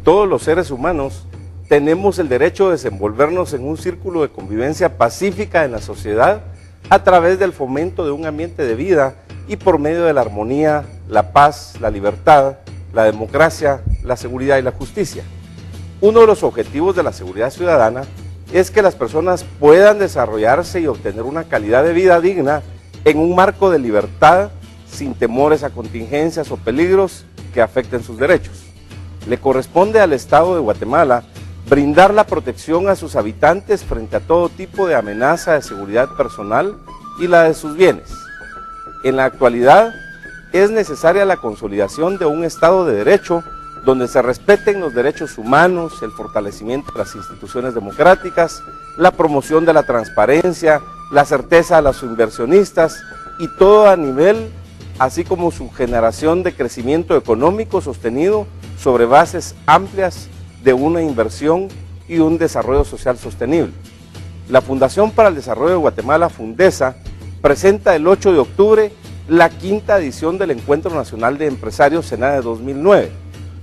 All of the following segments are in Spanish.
todos los seres humanos tenemos el derecho de desenvolvernos en un círculo de convivencia pacífica en la sociedad a través del fomento de un ambiente de vida y por medio de la armonía, la paz, la libertad, la democracia, la seguridad y la justicia. Uno de los objetivos de la seguridad ciudadana es que las personas puedan desarrollarse y obtener una calidad de vida digna en un marco de libertad, sin temores a contingencias o peligros que afecten sus derechos. Le corresponde al Estado de Guatemala brindar la protección a sus habitantes frente a todo tipo de amenaza de seguridad personal y la de sus bienes. En la actualidad, es necesaria la consolidación de un Estado de Derecho donde se respeten los derechos humanos, el fortalecimiento de las instituciones democráticas, la promoción de la transparencia, la certeza a los inversionistas y todo a nivel, así como su generación de crecimiento económico sostenido sobre bases amplias de una inversión y un desarrollo social sostenible. La Fundación para el Desarrollo de Guatemala, Fundesa, presenta el 8 de octubre la quinta edición del Encuentro Nacional de Empresarios SENADE 2009,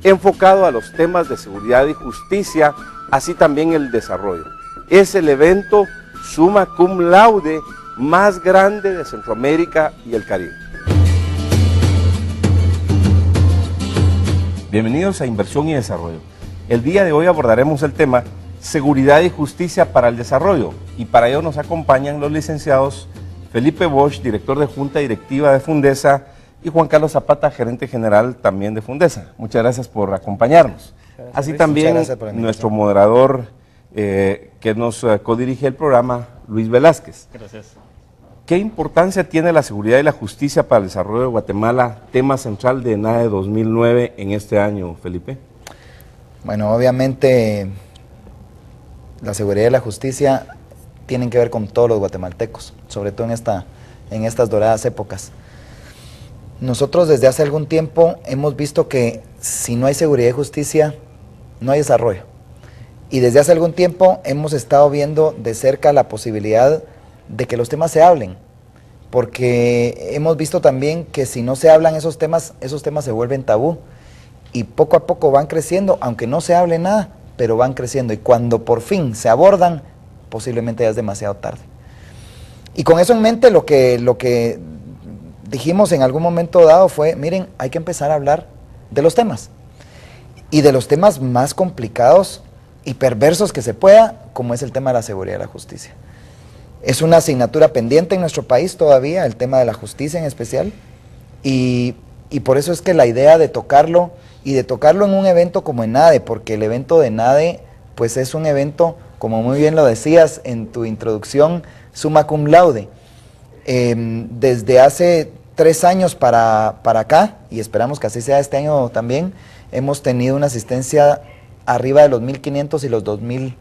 enfocado a los temas de seguridad y justicia, así también el desarrollo. Es el evento summa cum laude más grande de Centroamérica y el Caribe. Bienvenidos a Inversión y Desarrollo. El día de hoy abordaremos el tema Seguridad y Justicia para el Desarrollo, y para ello nos acompañan los licenciados Felipe Bosch, director de Junta Directiva de Fundesa, y Juan Carlos Zapata, gerente general también de Fundesa. Muchas gracias por acompañarnos. Así también nuestro moderador que nos codirige el programa, Luis Velázquez. Gracias. ¿Qué importancia tiene la seguridad y la justicia para el desarrollo de Guatemala, tema central de ENADE 2009 en este año, Felipe? Bueno, obviamente la seguridad y la justicia tienen que ver con todos los guatemaltecos, sobre todo en estas doradas épocas. Nosotros desde hace algún tiempo hemos visto que si no hay seguridad y justicia, no hay desarrollo. Y desde hace algún tiempo hemos estado viendo de cerca la posibilidad de que los temas se hablen, porque hemos visto también que si no se hablan esos temas se vuelven tabú, y poco a poco van creciendo, aunque no se hable nada, pero van creciendo, y cuando por fin se abordan, posiblemente ya es demasiado tarde. Y con eso en mente, lo que dijimos en algún momento dado fue, miren, hay que empezar a hablar de los temas, y de los temas más complicados y perversos que se pueda, como es el tema de la seguridad y la justicia. Es una asignatura pendiente en nuestro país todavía, el tema de la justicia en especial, y por eso es que la idea de tocarlo, y de tocarlo en un evento como ENADE, porque el evento de ENADE pues es un evento, como muy bien lo decías en tu introducción, summa cum laude. Desde hace 3 años para acá, y esperamos que así sea este año también, hemos tenido una asistencia arriba de los 1.500 y los 2.000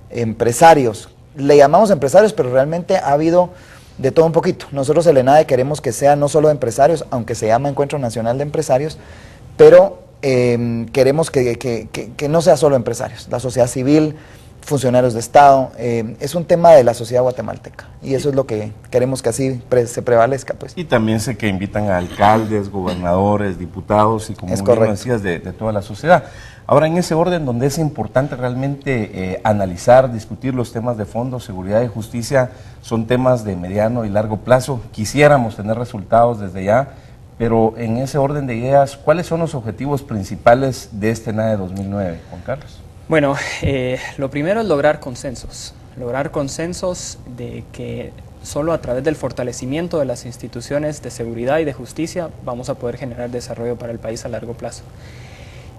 empresarios. Le llamamos empresarios, pero realmente ha habido de todo un poquito. Nosotros el ENADE queremos que sea no solo de empresarios, aunque se llama Encuentro Nacional de Empresarios, pero queremos que no sea solo empresarios, la sociedad civil, funcionarios de Estado, es un tema de la sociedad guatemalteca, y eso es lo que queremos que así se prevalezca, pues. Y también sé que invitan a alcaldes, gobernadores, diputados y, como bien decías, de toda la sociedad. Ahora, en ese orden donde es importante realmente analizar, discutir los temas de fondo, seguridad y justicia, son temas de mediano y largo plazo. Quisiéramos tener resultados desde ya, pero en ese orden de ideas, ¿cuáles son los objetivos principales de este ENADE 2009, Juan Carlos? Bueno, lo primero es lograr consensos de que solo a través del fortalecimiento de las instituciones de seguridad y de justicia vamos a poder generar desarrollo para el país a largo plazo.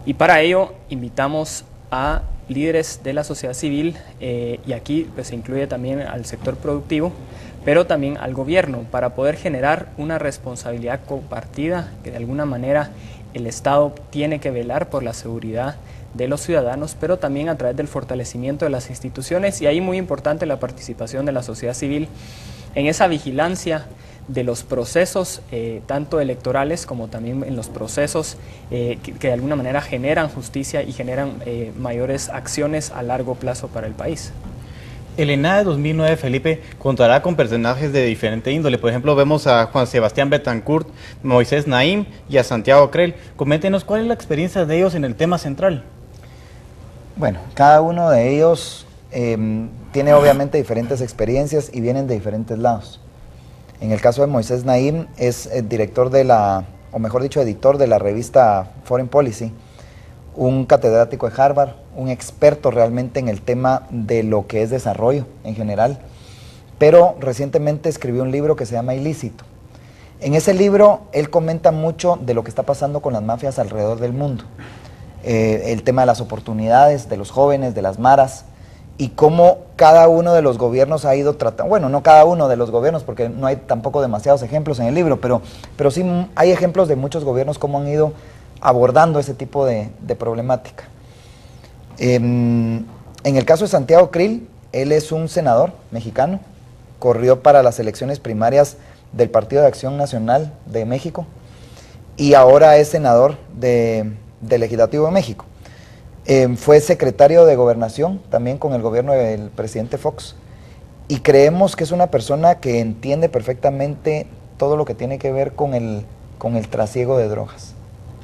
Y para ello invitamos a líderes de la sociedad civil, y aquí pues, se incluye también al sector productivo, pero también al gobierno, para poder generar una responsabilidad compartida, que de alguna manera el Estado tiene que velar por la seguridad de los ciudadanos, pero también a través del fortalecimiento de las instituciones, y ahí muy importante la participación de la sociedad civil en esa vigilancia de los procesos, tanto electorales como también en los procesos que de alguna manera generan justicia y generan mayores acciones a largo plazo para el país. El ENADE 2009, Felipe, contará con personajes de diferente índole. Por ejemplo, vemos a Juan Sebastián Betancourt, Moisés Naim y a Santiago Creel. Coméntenos cuál es la experiencia de ellos en el tema central. Bueno, cada uno de ellos tiene obviamente diferentes experiencias y vienen de diferentes lados. En el caso de Moisés Naim es el director de o mejor dicho, editor de la revista Foreign Policy, un catedrático de Harvard, un experto realmente en el tema de lo que es desarrollo en general, pero recientemente escribió un libro que se llama Ilícito. En ese libro él comenta mucho de lo que está pasando con las mafias alrededor del mundo, el tema de las oportunidades, de los jóvenes, de las maras, y cómo cada uno de los gobiernos ha ido tratando, bueno, no cada uno de los gobiernos, porque no hay tampoco demasiados ejemplos en el libro, pero sí hay ejemplos de muchos gobiernos cómo han ido abordando ese tipo de problemática. En el caso de Santiago Krill, él es un senador mexicano, corrió para las elecciones primarias del Partido de Acción Nacional de México y ahora es senador del Legislativo de México. Fue secretario de Gobernación también con el gobierno del presidente Fox y creemos que es una persona que entiende perfectamente todo lo que tiene que ver con el trasiego de drogas.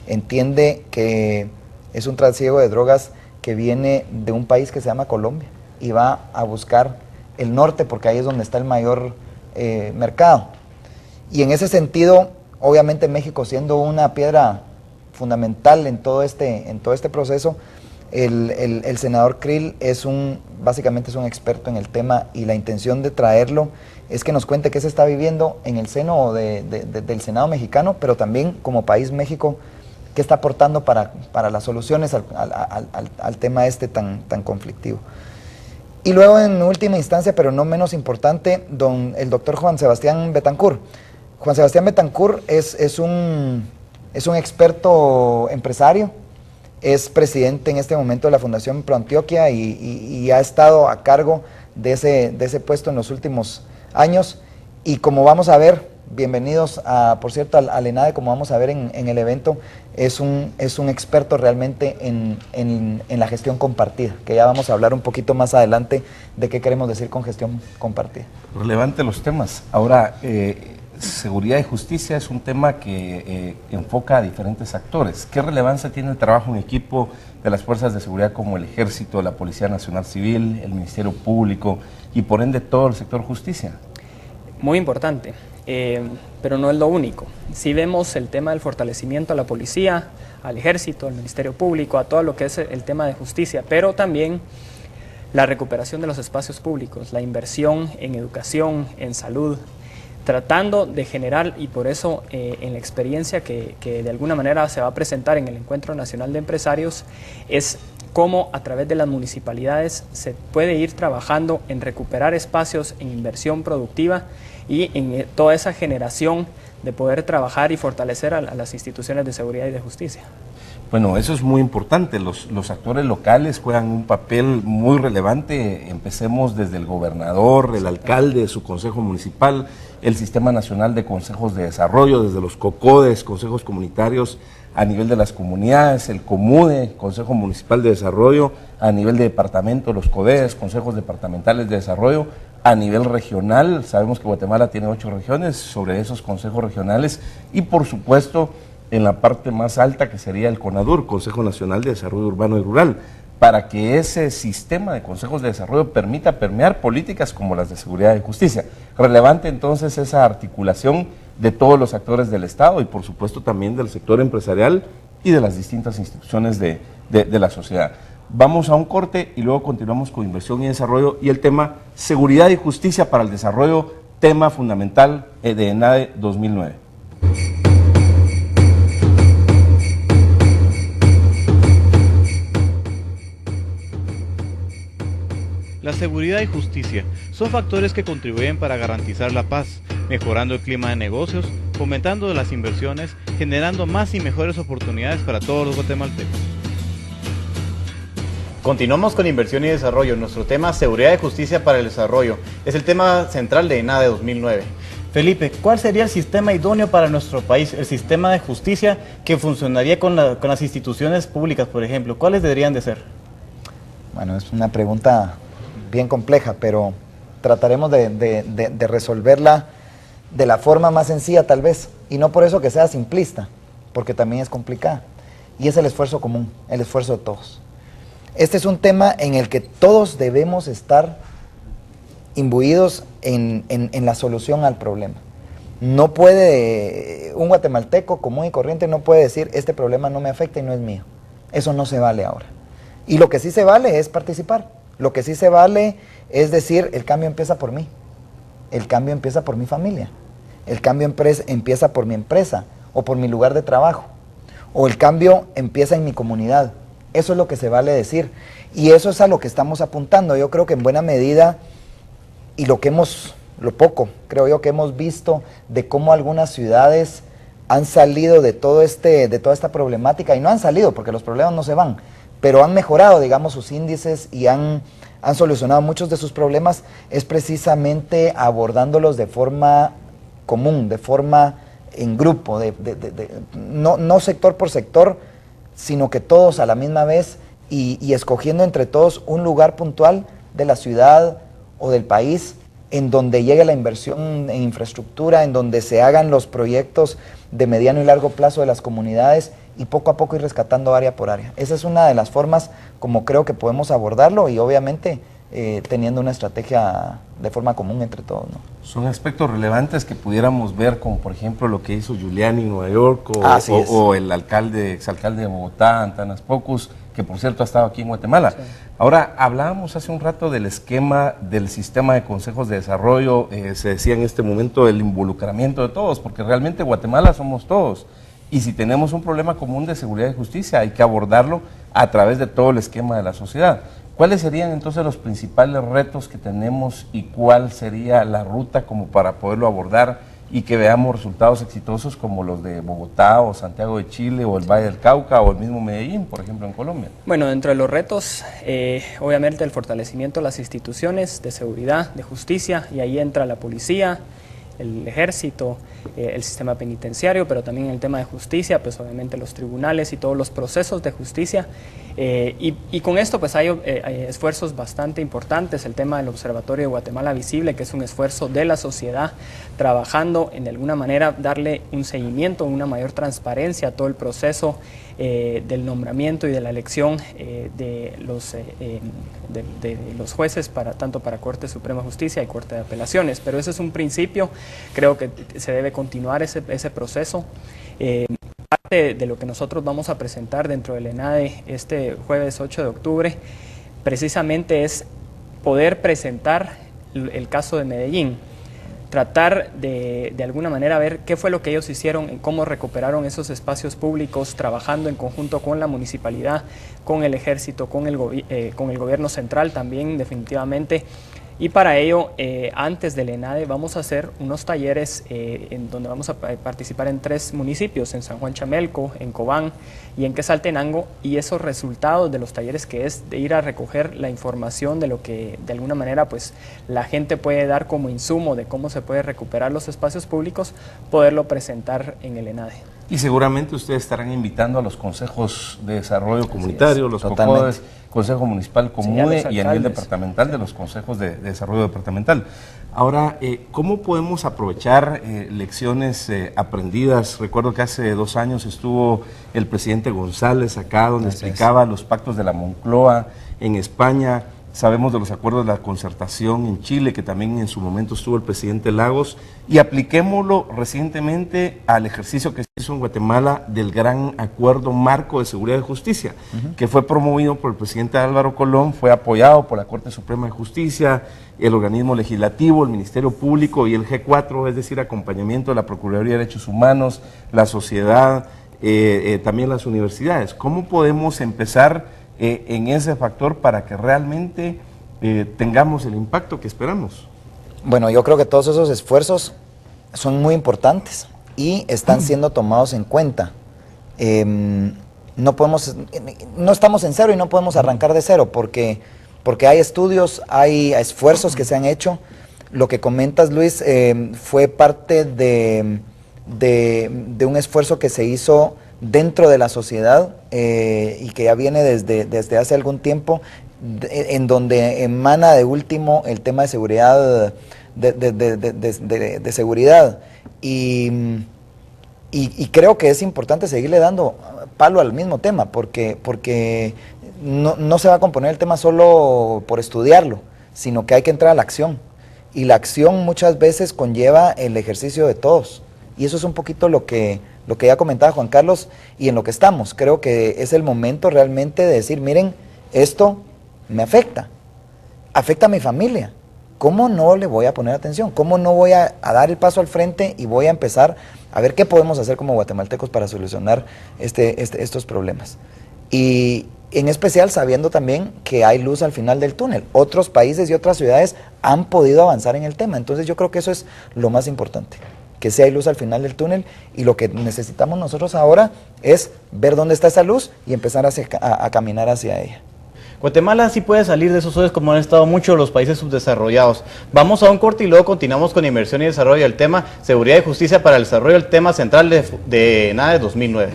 Entiende que es un trasiego de drogas que viene de un país que se llama Colombia y va a buscar el norte porque ahí es donde está el mayor mercado. Y en ese sentido, obviamente México siendo una piedra fundamental en todo este proceso, el senador Krill básicamente es un experto en el tema y la intención de traerlo es que nos cuente qué se está viviendo en el seno del Senado mexicano, pero también como país México, qué está aportando para las soluciones al tema tan conflictivo. Y luego en última instancia, pero no menos importante, el doctor Juan Sebastián Betancourt. Juan Sebastián Betancourt es un experto empresario, es presidente en este momento de la Fundación ProAntioquia y ha estado a cargo de ese puesto en los últimos años. Y como vamos a ver, bienvenidos por cierto al ENADE, como vamos a ver en el evento, es un experto realmente en la gestión compartida, que ya vamos a hablar un poquito más adelante de qué queremos decir con gestión compartida. Relevante los temas. Ahora, seguridad y justicia es un tema que enfoca a diferentes actores. ¿Qué relevancia tiene el trabajo en equipo de las fuerzas de seguridad como el Ejército, la Policía Nacional Civil, el Ministerio Público y por ende todo el sector justicia? Muy importante. Pero no es lo único. Si vemos el tema del fortalecimiento a la policía, al ejército, al Ministerio Público, a todo lo que es el tema de justicia, pero también la recuperación de los espacios públicos, la inversión en educación, en salud, tratando de generar, y por eso en la experiencia que de alguna manera se va a presentar en el Encuentro Nacional de Empresarios, es cómo a través de las municipalidades se puede ir trabajando en recuperar espacios en inversión productiva y en toda esa generación de poder trabajar y fortalecer a las instituciones de seguridad y de justicia. Bueno, eso es muy importante. Los actores locales juegan un papel muy relevante. Empecemos desde el gobernador, el alcalde, su consejo municipal, el Sistema Nacional de Consejos de Desarrollo, desde los COCODES, consejos comunitarios a nivel de las comunidades, el COMUDE, Consejo Municipal de Desarrollo, a nivel de departamento, los CODES, consejos departamentales de desarrollo, a nivel regional. Sabemos que Guatemala tiene 8 regiones, sobre esos consejos regionales y por supuesto en la parte más alta que sería el CONADUR, Consejo Nacional de Desarrollo Urbano y Rural, para que ese sistema de consejos de desarrollo permita permear políticas como las de seguridad y justicia. Relevante entonces esa articulación de todos los actores del Estado y por supuesto también del sector empresarial y de las distintas instituciones de la sociedad. Vamos a un corte y luego continuamos con inversión y desarrollo y el tema seguridad y justicia para el desarrollo, tema fundamental de ENADE 2009. La seguridad y justicia son factores que contribuyen para garantizar la paz, mejorando el clima de negocios, fomentando las inversiones, generando más y mejores oportunidades para todos los guatemaltecos. Continuamos con inversión y desarrollo. Nuestro tema, seguridad y justicia para el desarrollo, es el tema central de ENADE 2009. Felipe, ¿cuál sería el sistema idóneo para nuestro país, el sistema de justicia que funcionaría con las instituciones públicas, por ejemplo? ¿Cuáles deberían de ser? Bueno, es una pregunta bien compleja, pero trataremos de resolverla de la forma más sencilla tal vez, y no por eso que sea simplista, porque también es complicada, y es el esfuerzo común, el esfuerzo de todos. Este es un tema en el que todos debemos estar imbuidos en la solución al problema. No puede, un guatemalteco común y corriente no puede decir, este problema no me afecta y no es mío. Eso no se vale ahora. Y lo que sí se vale es participar. Lo que sí se vale es decir, el cambio empieza por mí. El cambio empieza por mi familia. El cambio empieza por mi empresa o por mi lugar de trabajo. O el cambio empieza en mi comunidad. Eso es lo que se vale decir. Y eso es a lo que estamos apuntando. Yo creo que en buena medida, y lo poco, creo yo, que hemos visto de cómo algunas ciudades han salido de toda esta problemática, y no han salido porque los problemas no se van, pero han mejorado, digamos, sus índices y han solucionado muchos de sus problemas, es precisamente abordándolos de forma común, de forma en grupo, no sector por sector, sino que todos a la misma vez y escogiendo entre todos un lugar puntual de la ciudad o del país en donde llegue la inversión en infraestructura, en donde se hagan los proyectos de mediano y largo plazo de las comunidades y poco a poco ir rescatando área por área. Esa es una de las formas como creo que podemos abordarlo y obviamente teniendo una estrategia de forma común entre todos, ¿no? Son aspectos relevantes que pudiéramos ver, como por ejemplo lo que hizo Giuliani en Nueva York o el exalcalde de Bogotá, Antanas Pocus, que por cierto ha estado aquí en Guatemala. Sí. Ahora, hablábamos hace un rato del esquema del sistema de consejos de desarrollo, se decía en este momento el involucramiento de todos, porque realmente Guatemala somos todos. Y si tenemos un problema común de seguridad y justicia, hay que abordarlo a través de todo el esquema de la sociedad. ¿Cuáles serían entonces los principales retos que tenemos y cuál sería la ruta como para poderlo abordar y que veamos resultados exitosos como los de Bogotá o Santiago de Chile o el Valle del Cauca o el mismo Medellín, por ejemplo, en Colombia? Bueno, dentro de los retos, obviamente el fortalecimiento de las instituciones de seguridad, de justicia, y ahí entra la policía, el ejército, el sistema penitenciario, pero también el tema de justicia, pues obviamente los tribunales y todos los procesos de justicia. Y con esto pues hay esfuerzos bastante importantes, el tema del Observatorio de Guatemala Visible, que es un esfuerzo de la sociedad trabajando en de alguna manera darle un seguimiento, una mayor transparencia a todo el proceso del nombramiento y de la elección de los jueces tanto para Corte Suprema de Justicia y Corte de Apelaciones. Pero ese es un principio, creo que se debe continuar ese proceso. Parte de lo que nosotros vamos a presentar dentro del ENADE este jueves 8 de octubre precisamente es poder presentar el caso de Medellín, tratar de alguna manera ver qué fue lo que ellos hicieron, cómo recuperaron esos espacios públicos, trabajando en conjunto con la municipalidad, con el ejército, con el gobierno central también definitivamente. Y para ello, antes del ENADE, vamos a hacer unos talleres en donde vamos a participar en 3 municipios, en San Juan Chamelco, en Cobán y en Quetzaltenango, y esos resultados de los talleres, que es de ir a recoger la información de lo que de alguna manera pues la gente puede dar como insumo de cómo se puede recuperar los espacios públicos, poderlo presentar en el ENADE. Y seguramente ustedes estarán invitando a los consejos de desarrollo comunitario, los COCODES, Consejo Municipal Comude y a nivel departamental de los consejos de desarrollo departamental. Ahora, ¿cómo podemos aprovechar lecciones aprendidas? Recuerdo que hace 2 años estuvo el presidente González acá, donde explicaba los pactos de la Moncloa en España. Sabemos de los acuerdos de la concertación en Chile, que también en su momento estuvo el presidente Lagos, y apliquémoslo recientemente al ejercicio que se hizo en Guatemala del gran acuerdo marco de seguridad y justicia, que fue promovido por el presidente Álvaro Colón, fue apoyado por la Corte Suprema de Justicia, el organismo legislativo, el Ministerio Público y el G4, es decir, acompañamiento de la Procuraduría de Derechos Humanos, la sociedad, también las universidades. ¿Cómo podemos empezar en ese factor para que realmente tengamos el impacto que esperamos? Bueno, yo creo que todos esos esfuerzos son muy importantes y están siendo tomados en cuenta. No estamos en cero y no podemos arrancar de cero porque hay estudios, hay esfuerzos que se han hecho. Lo que comentas, Luis, fue parte de un esfuerzo que se hizo dentro de la sociedad y que ya viene desde hace algún tiempo, en donde emana de último el tema de seguridad, de seguridad. Y creo que es importante seguirle dando palo al mismo tema, porque no se va a componer el tema solo por estudiarlo, sino que hay que entrar a la acción. Y la acción muchas veces conlleva el ejercicio de todos. Y eso es un poquito lo que ya comentaba Juan Carlos y en lo que estamos. Creo que es el momento realmente de decir, miren, esto me afecta a mi familia. ¿Cómo no le voy a poner atención? ¿Cómo no voy a dar el paso al frente y voy a empezar a ver qué podemos hacer como guatemaltecos para solucionar estos problemas? Y en especial sabiendo también que hay luz al final del túnel. Otros países y otras ciudades han podido avanzar en el tema. Entonces yo creo que eso es lo más importante, que sí hay luz al final del túnel, y lo que necesitamos nosotros ahora es ver dónde está esa luz y empezar a caminar hacia ella. Guatemala sí puede salir de esos hoyos como han estado muchos los países subdesarrollados. Vamos a un corte y luego continuamos con inversión y desarrollo, el tema seguridad y justicia para el desarrollo, el tema central de NADE 2009.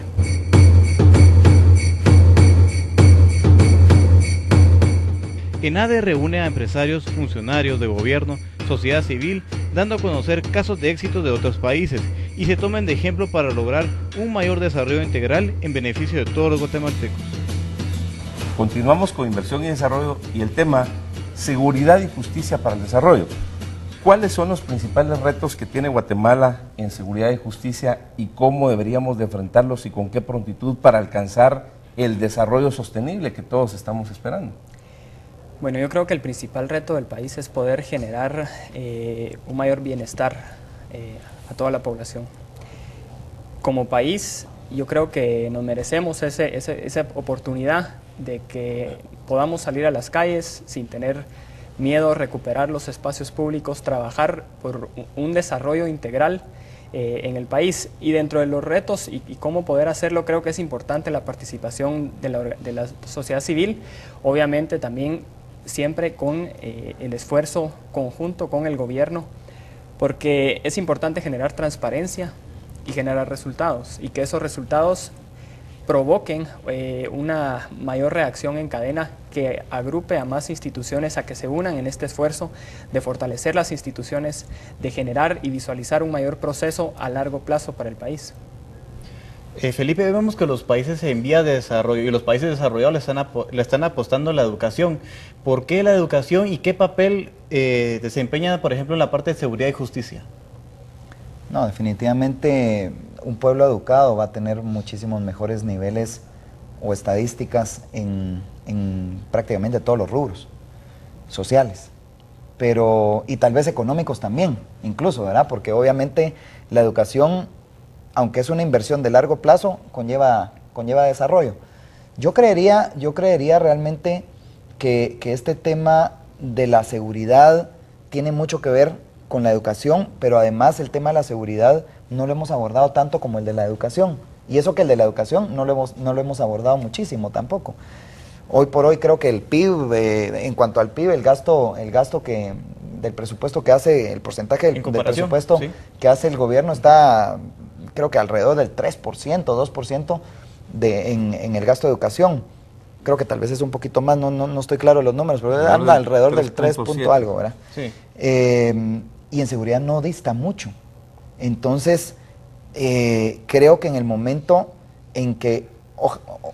ENADE reúne a empresarios, funcionarios de gobierno, sociedad civil, dando a conocer casos de éxito de otros países y se tomen de ejemplo para lograr un mayor desarrollo integral en beneficio de todos los guatemaltecos. Continuamos con inversión y desarrollo y el tema seguridad y justicia para el desarrollo. ¿Cuáles son los principales retos que tiene Guatemala en seguridad y justicia y cómo deberíamos de enfrentarlos y con qué prontitud para alcanzar el desarrollo sostenible que todos estamos esperando? Bueno, yo creo que el principal reto del país es poder generar un mayor bienestar a toda la población. Como país, yo creo que nos merecemos esa oportunidad de que podamos salir a las calles sin tener miedo, recuperar los espacios públicos, trabajar por un desarrollo integral en el país. Y dentro de los retos y cómo poder hacerlo, creo que es importante la participación de la sociedad civil, obviamente también siempre con el esfuerzo conjunto con el gobierno, porque es importante generar transparencia y generar resultados, y que esos resultados provoquen una mayor reacción en cadena que agrupe a más instituciones a que se unan en este esfuerzo de fortalecer las instituciones, de generar y visualizar un mayor proceso a largo plazo para el país. Felipe, vemos que los países en vías de desarrollo y los países desarrollados le están apostando a la educación. ¿Por qué la educación y qué papel desempeña, por ejemplo, en la parte de seguridad y justicia? No, definitivamente un pueblo educado va a tener muchísimos mejores niveles o estadísticas en prácticamente todos los rubros sociales, y tal vez económicos también, incluso, ¿verdad? Porque obviamente la educación, aunque es una inversión de largo plazo, conlleva desarrollo. Yo creería realmente que este tema de la seguridad tiene mucho que ver con la educación, pero además el tema de la seguridad no lo hemos abordado tanto como el de la educación. Y eso que el de la educación no lo hemos abordado muchísimo tampoco. Hoy por hoy creo que el PIB, en cuanto al PIB, el gasto del presupuesto que hace, el porcentaje del presupuesto sí, que hace el gobierno está, creo que alrededor del 3%, 2% en el gasto de educación. Creo que tal vez es un poquito más, no estoy claro de los números, pero anda alrededor del 3 punto algo, ¿verdad? Sí. Y en seguridad no dista mucho. Entonces, creo que en el momento en que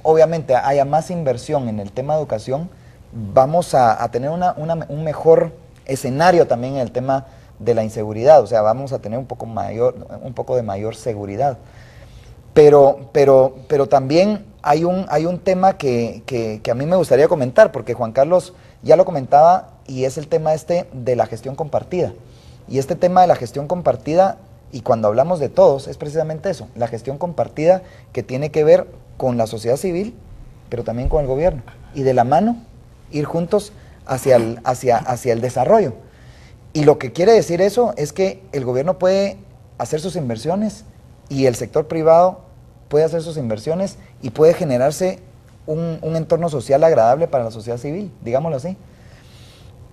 obviamente haya más inversión en el tema de educación, vamos a tener un mejor escenario también en el tema de la inseguridad, o sea, vamos a tener un poco de mayor seguridad. Pero también hay un tema que a mí me gustaría comentar, porque Juan Carlos ya lo comentaba, y es el tema de la gestión compartida. Y este tema de la gestión compartida, y cuando hablamos de todos, es precisamente eso, la gestión compartida que tiene que ver con la sociedad civil, pero también con el gobierno. Y de la mano, ir juntos hacia el desarrollo. Y lo que quiere decir eso es que el gobierno puede hacer sus inversiones y el sector privado puede hacer sus inversiones y puede generarse un entorno social agradable para la sociedad civil, digámoslo así.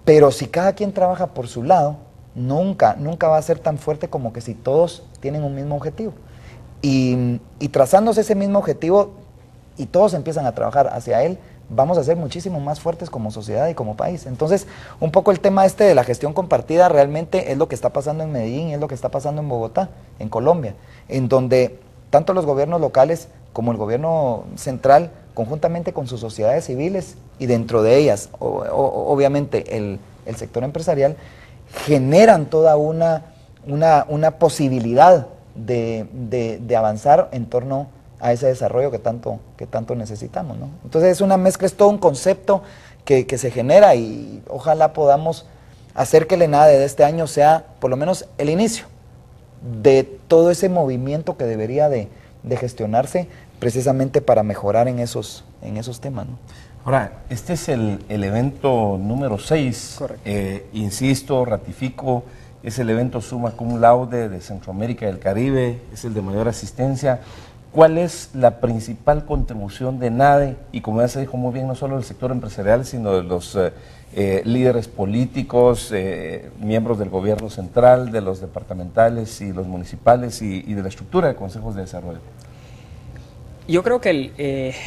Pero si cada quien trabaja por su lado, nunca va a ser tan fuerte como que si todos tienen un mismo objetivo. Y trazándose ese mismo objetivo y todos empiezan a trabajar hacia él, vamos a ser muchísimo más fuertes como sociedad y como país. Entonces, un poco el tema de la gestión compartida realmente es lo que está pasando en Medellín, es lo que está pasando en Bogotá, en Colombia, en donde tanto los gobiernos locales como el gobierno central conjuntamente con sus sociedades civiles y dentro de ellas, obviamente el sector empresarial, generan toda una posibilidad de avanzar en torno a ese desarrollo que tanto necesitamos, ¿no? Entonces es una mezcla, es todo un concepto que se genera y ojalá podamos hacer que el ENADE de este año sea por lo menos el inicio de todo ese movimiento que debería de gestionarse precisamente para mejorar en esos temas, ¿no? Ahora, este es el evento número 6. Correcto. Insisto, ratifico, es el evento summa cum laude de Centroamérica y el Caribe, es el de mayor asistencia. ¿Cuál es la principal contribución de ENADE? Y como ya se dijo muy bien, no solo del sector empresarial, sino de los líderes políticos, miembros del gobierno central, de los departamentales y los municipales y de la estructura de consejos de desarrollo. Yo creo que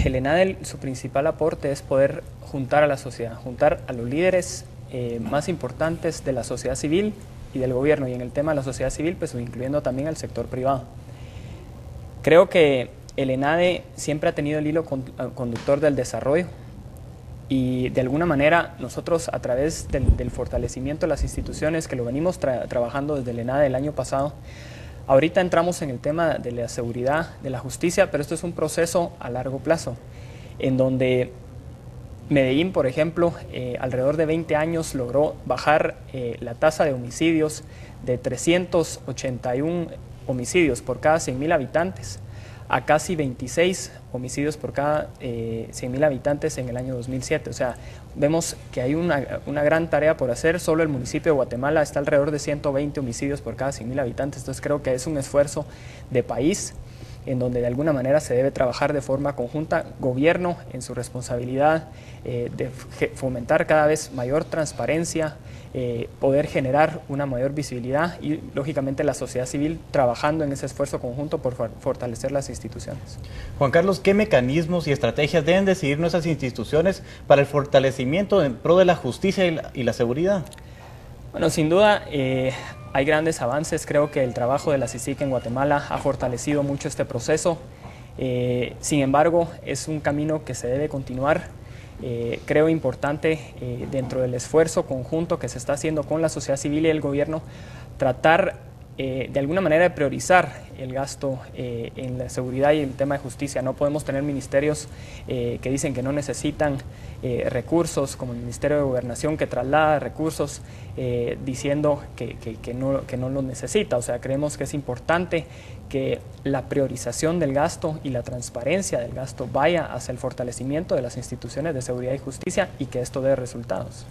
el ENADE, su principal aporte es poder juntar a la sociedad, juntar a los líderes más importantes de la sociedad civil y del gobierno, y en el tema de la sociedad civil, pues incluyendo también al sector privado. Creo que el ENADE siempre ha tenido el hilo conductor del desarrollo y de alguna manera nosotros a través del fortalecimiento de las instituciones que lo venimos trabajando desde el ENADE el año pasado, ahorita entramos en el tema de la seguridad, de la justicia, pero esto es un proceso a largo plazo, en donde Medellín, por ejemplo, alrededor de 20 años logró bajar la tasa de homicidios de 381 homicidios por cada 100.000 habitantes a casi 26 homicidios por cada 100.000 habitantes en el año 2007. O sea, vemos que hay una gran tarea por hacer. Solo el municipio de Guatemala está alrededor de 120 homicidios por cada 100.000 habitantes. Entonces creo que es un esfuerzo de país en donde de alguna manera se debe trabajar de forma conjunta, gobierno en su responsabilidad de fomentar cada vez mayor transparencia, poder generar una mayor visibilidad y lógicamente la sociedad civil trabajando en ese esfuerzo conjunto por fortalecer las instituciones. Juan Carlos, ¿qué mecanismos y estrategias deben de seguir nuestras instituciones para el fortalecimiento en pro de la justicia y la seguridad? Bueno, sin duda hay grandes avances. Creo que el trabajo de la CICIG en Guatemala ha fortalecido mucho este proceso. Sin embargo, es un camino que se debe continuar. Creo importante dentro del esfuerzo conjunto que se está haciendo con la sociedad civil y el gobierno, tratar de alguna manera de priorizar el gasto en la seguridad y el tema de justicia. No podemos tener ministerios que dicen que no necesitan recursos, como el Ministerio de Gobernación que traslada recursos diciendo que no lo necesita. O sea, creemos que es importante que la priorización del gasto y la transparencia del gasto vaya hacia el fortalecimiento de las instituciones de seguridad y justicia y que esto dé resultados.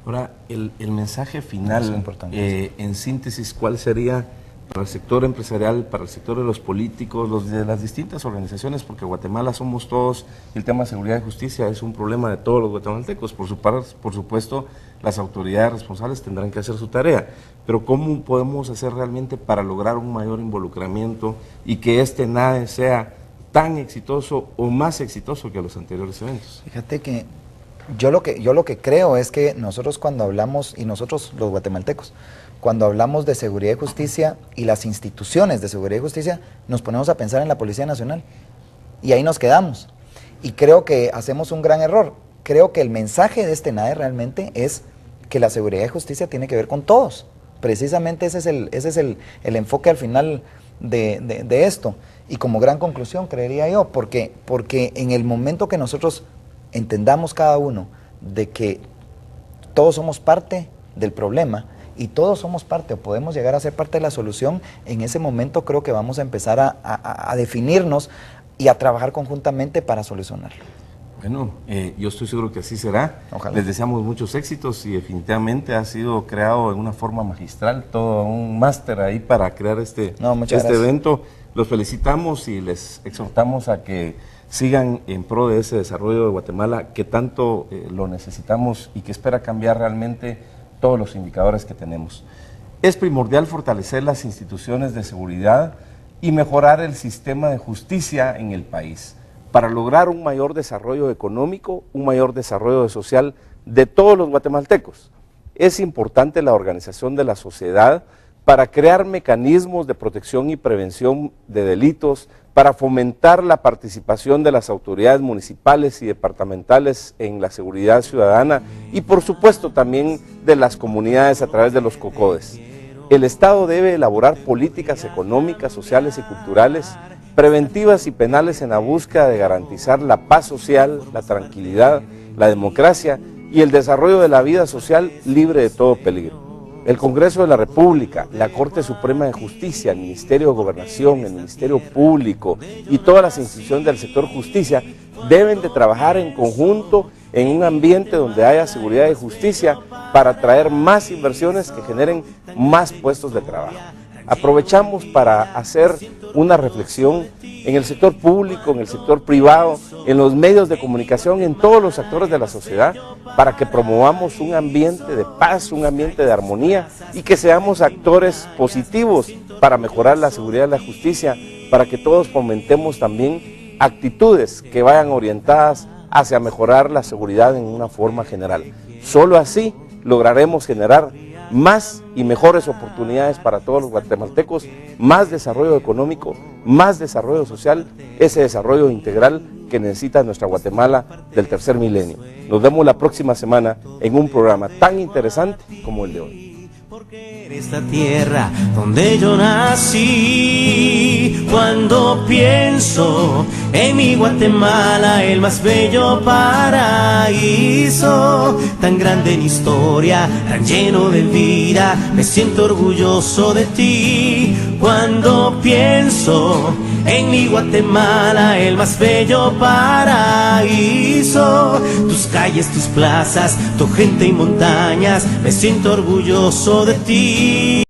Ahora, el mensaje final, en síntesis, ¿cuál sería para el sector empresarial, para el sector de los políticos, los de las distintas organizaciones? Porque Guatemala somos todos, y el tema de seguridad y justicia es un problema de todos los guatemaltecos. Por supuesto, las autoridades responsables tendrán que hacer su tarea, pero ¿cómo podemos hacer realmente para lograr un mayor involucramiento y que este ENADE sea tan exitoso o más exitoso que los anteriores eventos? Fíjate que yo lo que creo es que nosotros cuando hablamos, y nosotros los guatemaltecos, cuando hablamos de seguridad y justicia y las instituciones de seguridad y justicia, nos ponemos a pensar en la Policía Nacional y ahí nos quedamos. Y creo que hacemos un gran error. Creo que el mensaje de este ENADE realmente es que la seguridad y justicia tiene que ver con todos. Precisamente ese es el enfoque al final de esto. Y como gran conclusión, creería yo, porque en el momento que nosotros entendamos cada uno de que todos somos parte del problema y todos somos parte o podemos llegar a ser parte de la solución, en ese momento creo que vamos a empezar a definirnos y a trabajar conjuntamente para solucionarlo. Bueno, yo estoy seguro que así será. Ojalá. Les deseamos muchos éxitos y definitivamente ha sido creado en una forma magistral, todo un máster ahí para crear este evento. Los felicitamos y les exhortamos a que sigan en pro de ese desarrollo de Guatemala que tanto lo necesitamos y que espera cambiar realmente todos los indicadores que tenemos. Es primordial fortalecer las instituciones de seguridad y mejorar el sistema de justicia en el país para lograr un mayor desarrollo económico, un mayor desarrollo social de todos los guatemaltecos. Es importante la organización de la sociedad para crear mecanismos de protección y prevención de delitos, para fomentar la participación de las autoridades municipales y departamentales en la seguridad ciudadana y por supuesto también de las comunidades a través de los COCODES. El Estado debe elaborar políticas económicas, sociales y culturales, preventivas y penales en la búsqueda de garantizar la paz social, la tranquilidad, la democracia y el desarrollo de la vida social libre de todo peligro. El Congreso de la República, la Corte Suprema de Justicia, el Ministerio de Gobernación, el Ministerio Público y todas las instituciones del sector justicia deben de trabajar en conjunto en un ambiente donde haya seguridad y justicia para atraer más inversiones que generen más puestos de trabajo. Aprovechamos para hacer una reflexión en el sector público, en el sector privado, en los medios de comunicación, en todos los actores de la sociedad, para que promovamos un ambiente de paz, un ambiente de armonía y que seamos actores positivos para mejorar la seguridad y la justicia, para que todos fomentemos también actitudes que vayan orientadas hacia mejorar la seguridad en una forma general. Solo así lograremos generar más y mejores oportunidades para todos los guatemaltecos, más desarrollo económico, más desarrollo social, ese desarrollo integral que necesita nuestra Guatemala del tercer milenio. Nos vemos la próxima semana en un programa tan interesante como el de hoy. Porque en esta tierra donde yo nací, cuando pienso en mi Guatemala, el más bello paraíso, tan grande en historia, tan lleno de vida, me siento orgulloso de ti. Cuando pienso en mi Guatemala, el más bello paraíso, tus calles, tus plazas, tu gente y montañas, me siento orgulloso de ti.